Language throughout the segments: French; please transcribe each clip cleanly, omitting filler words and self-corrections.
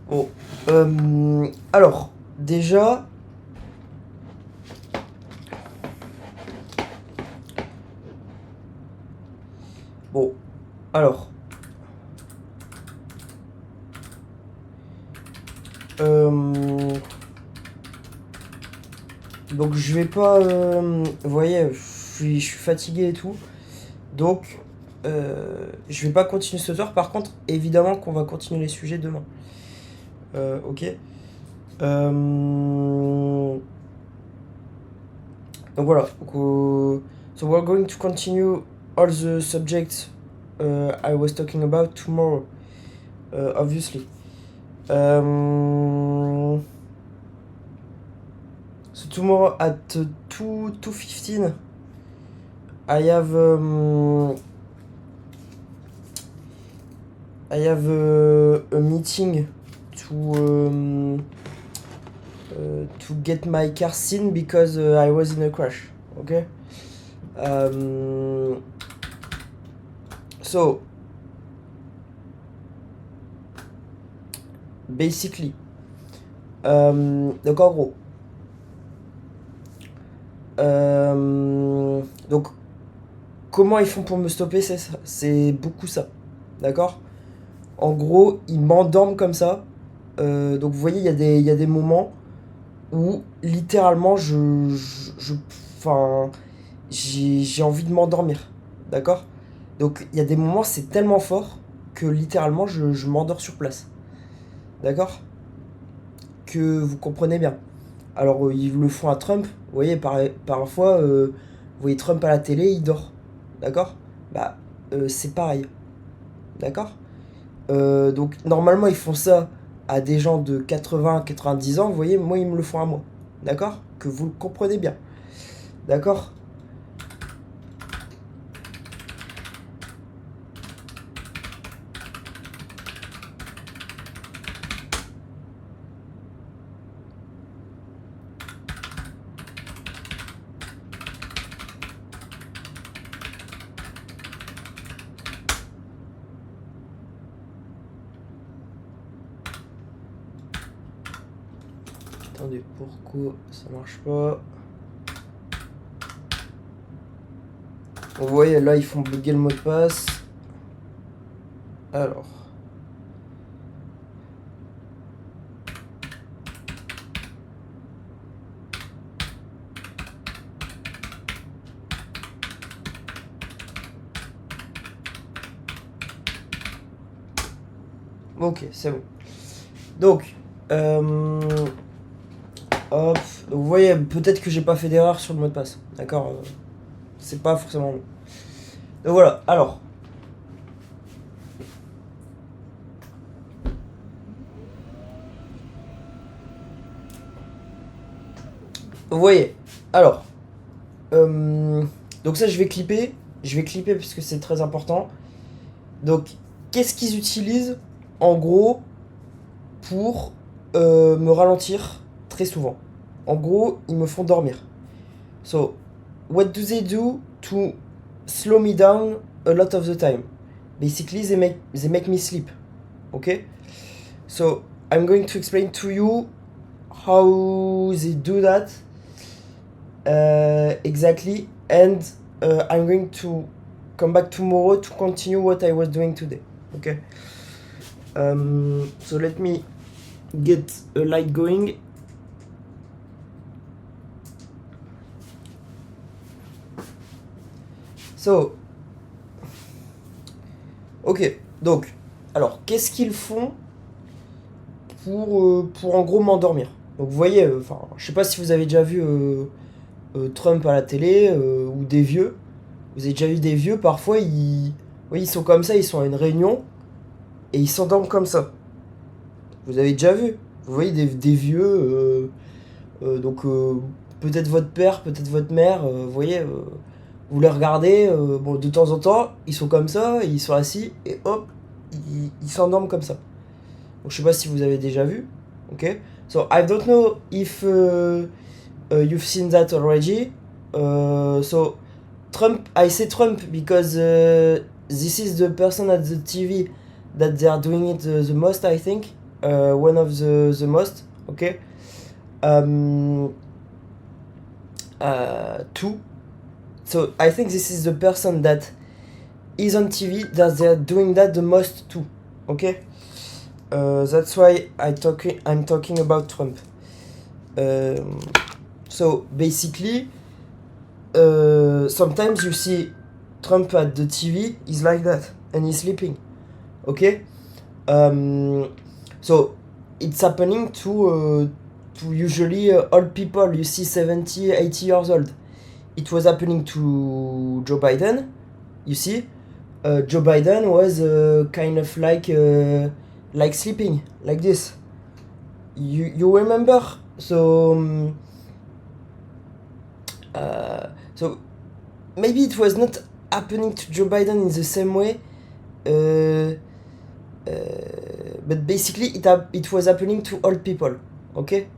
Bon, alors, déjà, bon, alors, donc je vais pas, vous voyez, je suis fatigué et tout, donc je vais pas continuer ce soir. Par contre, évidemment qu'on va continuer les sujets demain. Ok. Donc voilà. So we're going to continue all the subjects I was talking about tomorrow, obviously. So tomorrow at 2:15 I have a meeting to get my car seen because I was in a crash. Okay. So basically, donc en gros, donc comment ils font pour me stopper, c'est beaucoup ça, d'accord. En gros, ils m'endorment comme ça. Donc vous voyez, il y a des moments où littéralement enfin, j'ai envie de m'endormir, d'accord. Donc il y a des moments, c'est tellement fort que littéralement je m'endors sur place, d'accord. Que vous comprenez bien. Alors ils le font à Trump, vous voyez, parfois, vous voyez Trump à la télé, il dort, d'accord. Bah c'est pareil, d'accord. Donc normalement ils font ça à des gens de 80-90 ans, vous voyez, moi ils me le font à moi, d'accord. Que vous le comprenez bien, d'accord. Attendez, pourquoi ça marche pas? Vous voyez, là ils font bugger le mot de passe. Alors. Ok, c'est bon. Donc, hop. Vous voyez, peut-être que j'ai pas fait d'erreur sur le mot de passe. D'accord. C'est pas forcément bon. Donc voilà, alors. Vous voyez, alors. Donc ça, je vais clipper. Je vais clipper parce que c'est très important. Donc, qu'est-ce qu'ils utilisent en gros pour me ralentir très souvent? En gros, ils me font dormir. So, what do they do to slow me down a lot of the time? Basically, they make me sleep. Okay? So, I'm going to explain to you how they do that exactly, and I'm going to come back tomorrow to continue what I was doing today. Okay? So, let me get a light going. So, ok, donc, alors, qu'est-ce qu'ils font pour en gros m'endormir? Donc, vous voyez, enfin, je sais pas si vous avez déjà vu Trump à la télé ou des vieux. Vous avez déjà vu des vieux, parfois, oui, ils sont comme ça, ils sont à une réunion et ils s'endorment comme ça. Vous avez déjà vu? Vous voyez des vieux, donc peut-être votre père, peut-être votre mère, vous voyez, vous les regardez, bon, de temps en temps, ils sont comme ça, ils sont assis, et hop, ils s'endorment comme ça. Donc je sais pas si vous avez déjà vu, ok? So I don't know if you've seen that already. So Trump, I say Trump because this is the person at the TV that they are doing it the most, I think. One of the most, okay? Two. So I think this is the person that is on TV that they are doing that the most too, okay? That's why I'm talking about Trump. So basically, sometimes you see Trump at the TV, he's like that, and he's sleeping, okay? So it's happening to usually old people, you see 70, 80 years old. It was happening to Joe Biden, you see? Joe Biden was kind of like sleeping, like this. You remember? So so maybe it was not happening to Joe Biden in the same way, but basically it was happening to old people, okay?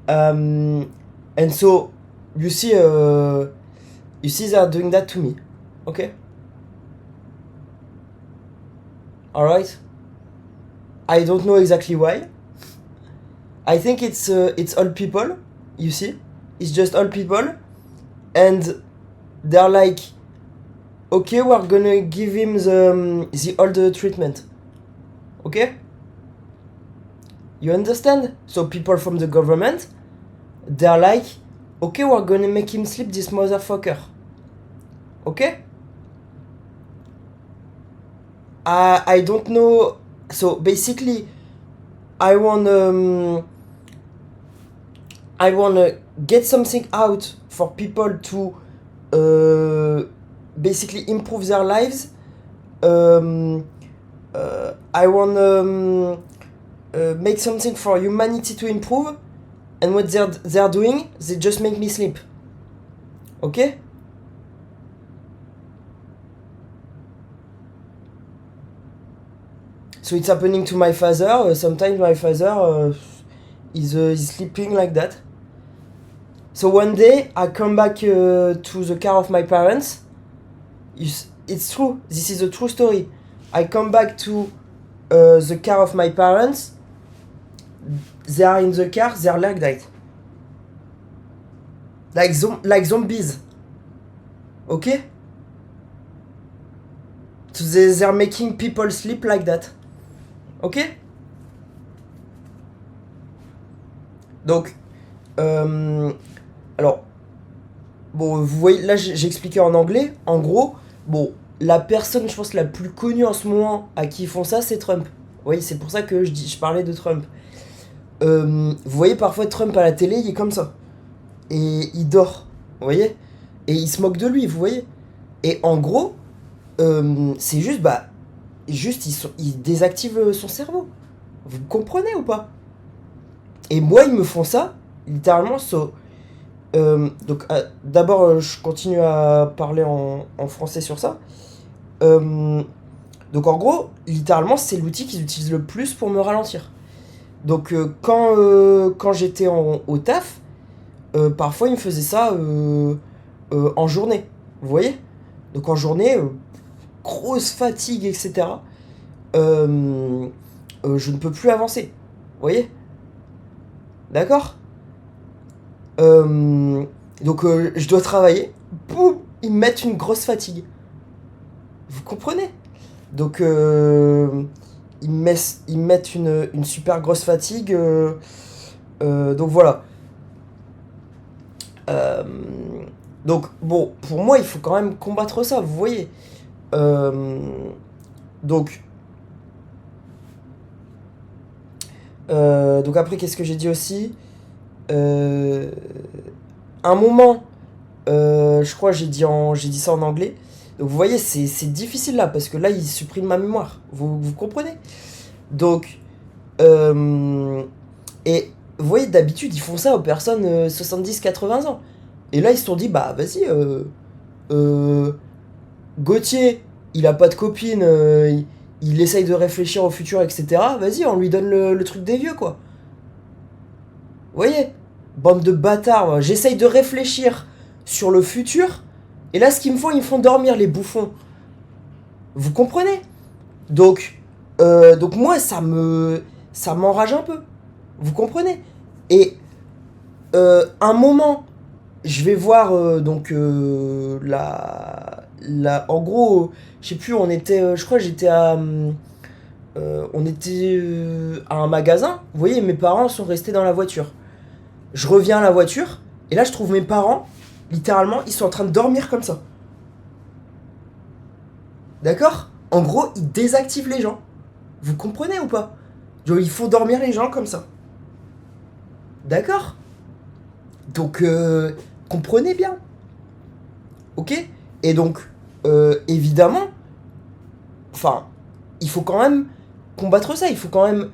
And so you see they are doing that to me, okay? Alright? I don't know exactly why. I think it's old people, you see? It's just old people, and they're like, okay, we're gonna give him the old treatment. Okay? You understand? So people from the government, they're like, okay, we're gonna make him sleep, this motherfucker. Okay? I don't know. So basically, I wanna get something out for people to basically improve their lives. I wanna make something for humanity to improve, and what they're doing, they just make me sleep. Okay? So it's happening to my father. Sometimes my father is sleeping like that. So one day I come back to the car of my parents. It's true. This is a true story. I come back to the car of my parents. They are in the car. They are like that, like zombies. Okay. So they are making people sleep like that. Ok? Donc, alors, bon, vous voyez, là j'ai expliqué en anglais. En gros, bon, la personne, je pense, la plus connue en ce moment à qui ils font ça, c'est Trump. Vous voyez, c'est pour ça que je parlais de Trump. Vous voyez, parfois Trump à la télé, il est comme ça. Et il dort, vous voyez? Et il se moque de lui, vous voyez? Et en gros, c'est juste, il désactive son cerveau. Vous comprenez ou pas? Et moi, ils me font ça, littéralement. Donc, d'abord, je continue à parler en français sur ça. Donc, en gros, littéralement, c'est l'outil qu'ils utilisent le plus pour me ralentir. Donc, quand j'étais au taf, parfois, ils me faisaient ça en journée. Vous voyez? Donc, en journée, grosse fatigue, etc. Je ne peux plus avancer. Vous voyez? D'accord? Donc je dois travailler. Boum! Ils me mettent une grosse fatigue. Vous comprenez? Donc ils me mettent une super grosse fatigue. Donc voilà. Donc bon, pour moi, il faut quand même combattre ça, vous voyez. Donc après, qu'est-ce que j'ai dit aussi? Un moment, je crois j'ai dit ça en anglais. Donc vous voyez, c'est difficile là, parce que là, il supprime ma mémoire. Vous comprenez? Donc, et vous voyez, d'habitude, ils font ça aux personnes 70-80 ans. Et là, ils se sont dit, bah vas-y, Gauthier, il a pas de copine, il essaye de réfléchir au futur, etc. Vas-y, on lui donne le truc des vieux, quoi. Vous voyez? Bande de bâtards. J'essaye de réfléchir sur le futur. Et là, ce qu'ils me font, ils me font dormir, les bouffons. Vous comprenez? Donc, Donc moi, ça m'enrage un peu. Vous comprenez? Et un moment, je vais voir donc en gros, je sais plus, on était, je crois, j'étais on était à un magasin. Vous voyez, mes parents sont restés dans la voiture. Je reviens à la voiture et là, je trouve mes parents, littéralement, ils sont en train de dormir comme ça. D'accord? En gros, ils désactivent les gens. Vous comprenez ou pas? Genre, il faut dormir les gens comme ça. D'accord? Donc, comprenez bien. Ok? Et donc, évidemment, enfin, il faut quand même combattre ça. Il faut quand même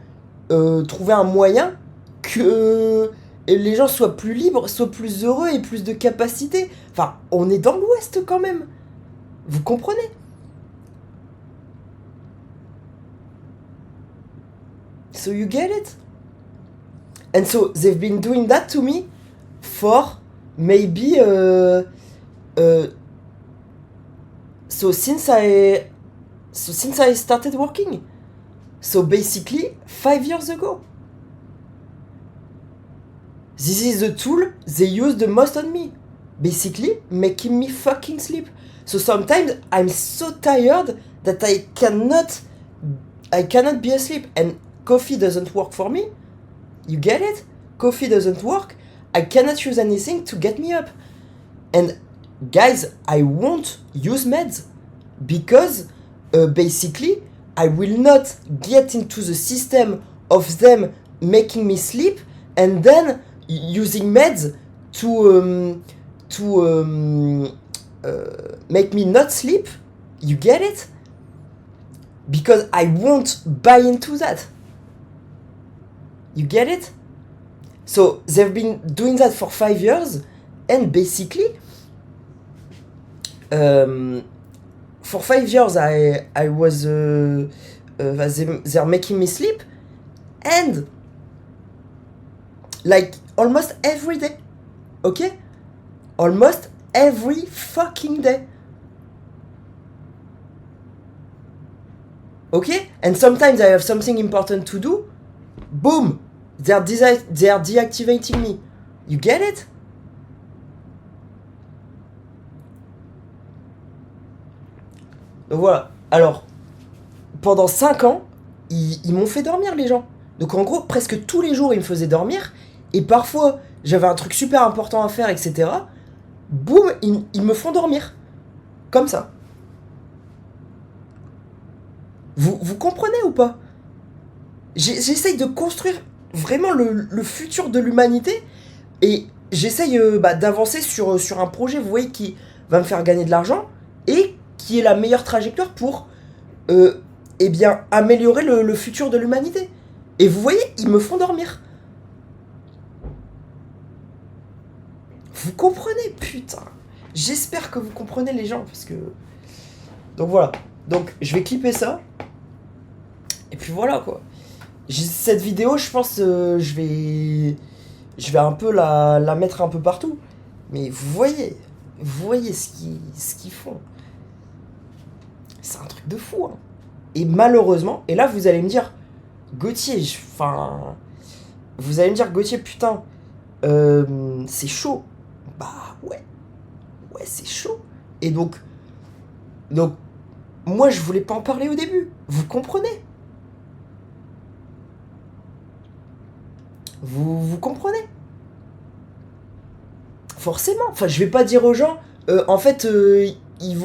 trouver un moyen que les gens soient plus libres, soient plus heureux et plus de capacité. Enfin, on est dans l'Ouest quand même. Vous comprenez? So you get it? And so they've been doing that to me for maybe so since I started working. So basically 5 years ago. This is the tool they use the most on me. Basically making me fucking sleep. So sometimes I'm so tired that I cannot be asleep, and coffee doesn't work for me. You get it? Coffee doesn't work. I cannot use anything to get me up. And guys, I won't use meds because basically I will not get into the system of them making me sleep and then using meds to make me not sleep. You get it? Because I won't buy into that. You get it? So they've been doing that for 5 years, and basically, for 5 years I was they're making me sleep, and like almost every day, okay? Almost every fucking day. Okay? And sometimes I have something important to do. Boom! They are deactivating me. You get it? Donc voilà. Alors, pendant 5 ans, ils m'ont fait dormir, les gens. Donc en gros, presque tous les jours, ils me faisaient dormir. Et parfois, j'avais un truc super important à faire, etc. Boum, ils me font dormir. Comme ça. Vous comprenez ou pas? J'essaye de construire vraiment le futur de l'humanité et j'essaye d'avancer sur un projet, vous voyez, qui va me faire gagner de l'argent et qui est la meilleure trajectoire pour eh bien, améliorer le futur de l'humanité. Et vous voyez, ils me font dormir. Vous comprenez, putain. J'espère que vous comprenez, les gens, parce que... Donc voilà. Donc je vais clipper ça. Et puis voilà, quoi. Cette vidéo, je pense, je vais un peu la mettre un peu partout. Mais vous voyez ce qu'ils font. C'est un truc de fou, hein. Et malheureusement, et là vous allez me dire, Gauthier, vous allez me dire, Gauthier, putain, c'est chaud. Bah ouais, c'est chaud. Et donc, moi je voulais pas en parler au début. Vous comprenez? Vous comprenez? Forcément. Enfin, je vais pas dire aux gens, en fait, ils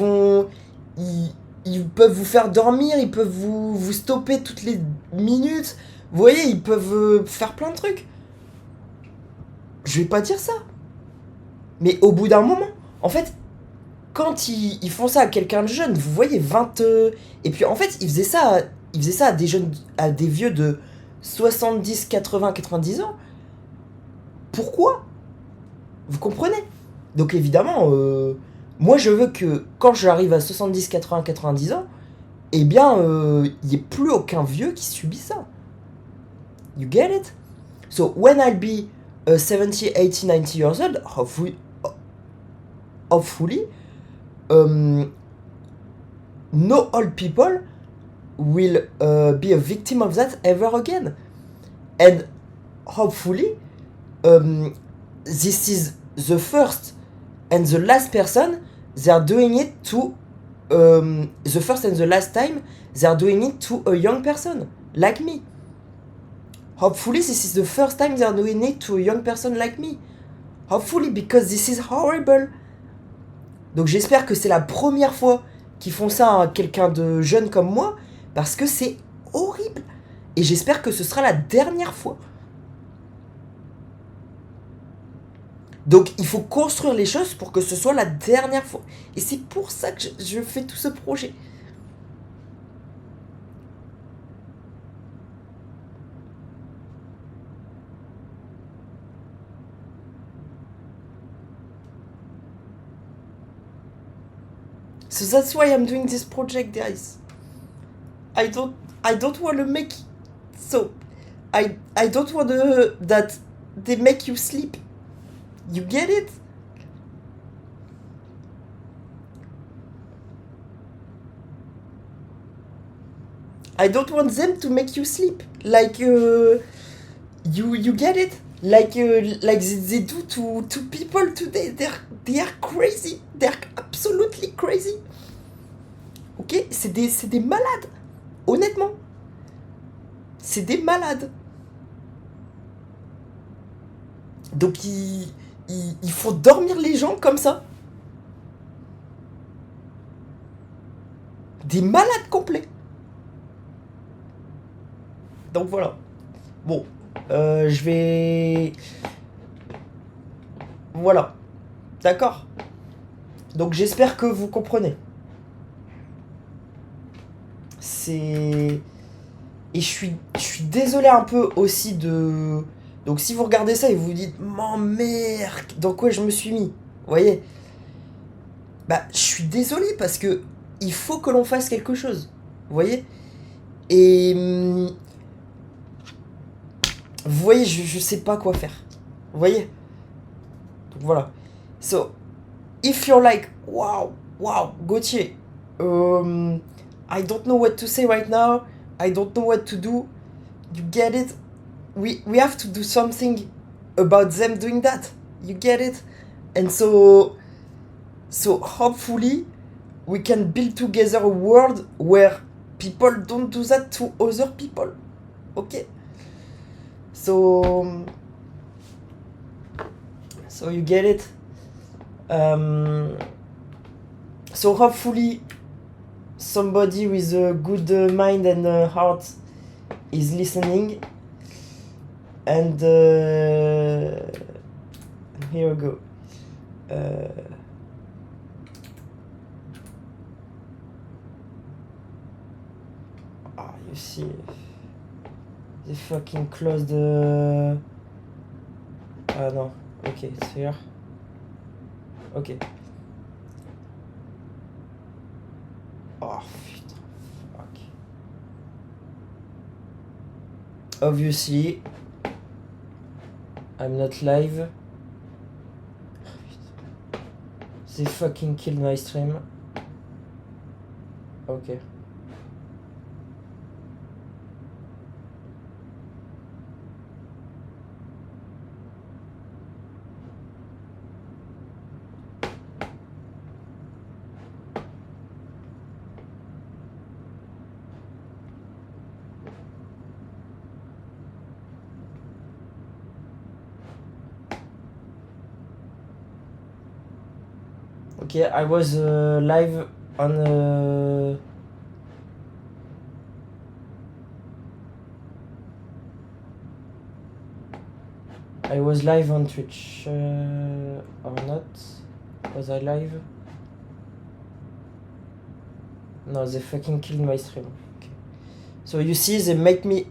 peuvent vous faire dormir, ils peuvent vous stopper toutes les minutes. Vous voyez, ils peuvent faire plein de trucs. Je vais pas dire ça. Mais au bout d'un moment, en fait, quand ils font ça à quelqu'un de jeune, vous voyez, 20... et puis en fait, ils faisaient ça à des jeunes, à des vieux de 70, 80, 90 ans. Pourquoi? Vous comprenez? Donc évidemment, moi je veux que quand j'arrive à 70, 80, 90 ans, eh bien, il n'y ait plus aucun vieux qui subit ça. You get it? So when I'll be 70, 80, 90 years old, hopefully, no old people will be a victim of that ever again. And hopefully, this is the first and the last person they are doing it to. The first and the last time they are doing it to a young person like me. Hopefully, this is the first time they are doing it to a young person like me. Hopefully, because this is horrible. Donc j'espère que c'est la première fois qu'ils font ça à quelqu'un de jeune comme moi, parce que c'est horrible. Et j'espère que ce sera la dernière fois. Donc il faut construire les choses pour que ce soit la dernière fois. Et c'est pour ça que je fais tout ce projet. So that's why I'm doing this project, guys. I don't want to make so I don't want that they make you sleep. You get it? I don't want them to make you sleep. Like you get it? Like they do to people today. They are crazy. They're absolutely crazy. Ok? C'est des malades. Honnêtement. C'est des malades. Donc il faut dormir les gens comme ça. Des malades complets. Donc voilà. Bon. Je vais... Voilà. D'accord. Donc j'espère que vous comprenez. C'est... Et je suis désolé un peu aussi de... Donc si vous regardez ça et vous vous dites « Mon merde, dans quoi je me suis mis ?» Vous voyez? Bah, je suis désolé parce que il faut que l'on fasse quelque chose. Vous voyez? Et... Vous voyez, je sais pas quoi faire. Vous voyez? Donc voilà. So, if you're like, wow, Gauthier, I don't know what to say right now. I don't know what to do. You get it? We have to do something about them doing that. You get it? And so hopefully we can build together a world where people don't do that to other people. Okay? So you get it? So hopefully somebody with a good mind and heart is listening. And here we go. You see, they fucking closed the... Ah non, ok, it's here. Ok. Oh putain, fuck. Obviously, I'm not live. They fucking killed my stream. Okay. Okay, I was live on I was live on Twitch or not? Was I live? No, they fucking killed my stream. Okay. So you see, they make me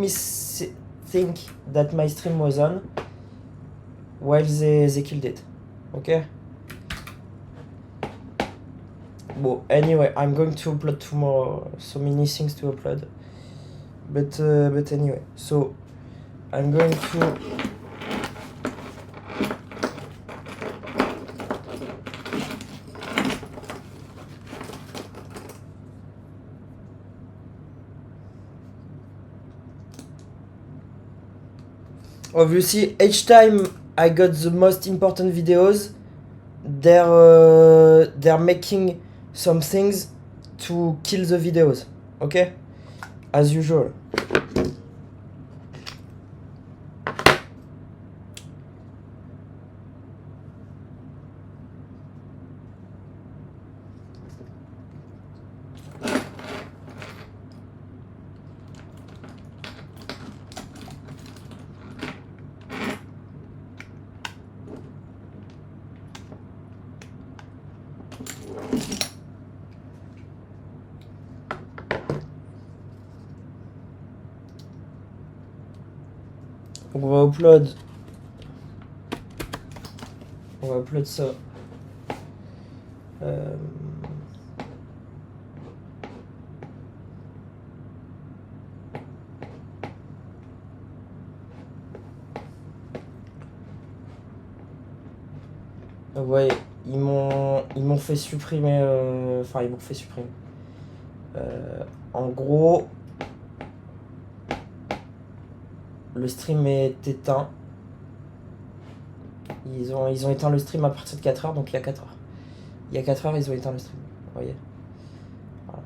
think that my stream was on while they killed it. Okay. Well, anyway, I'm going to upload tomorrow. So many things to upload. But anyway, so I'm going to... Obviously, each time I got the most important videos, they're making some things to kill the videos. Okay? As usual. Donc on va upload ça. Donc, ouais, ils m'ont fait supprimer. Enfin, ils m'ont fait supprimer. En gros, le stream est éteint. Ils ont éteint le stream à partir de 4h, donc il y a 4h. Il y a 4h, ils ont éteint le stream. Vous voyez? Voilà.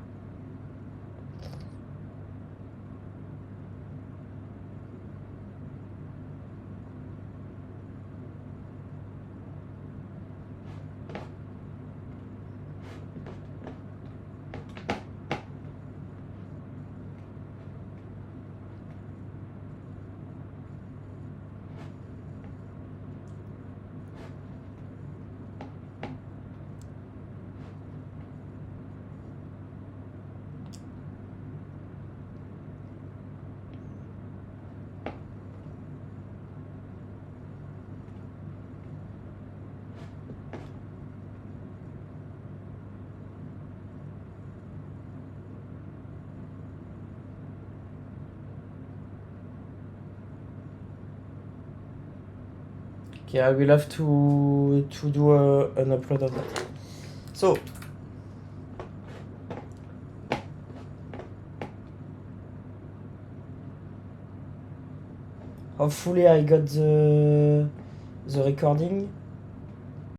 Okay, I will have to do an upload of that. So, hopefully I got the recording.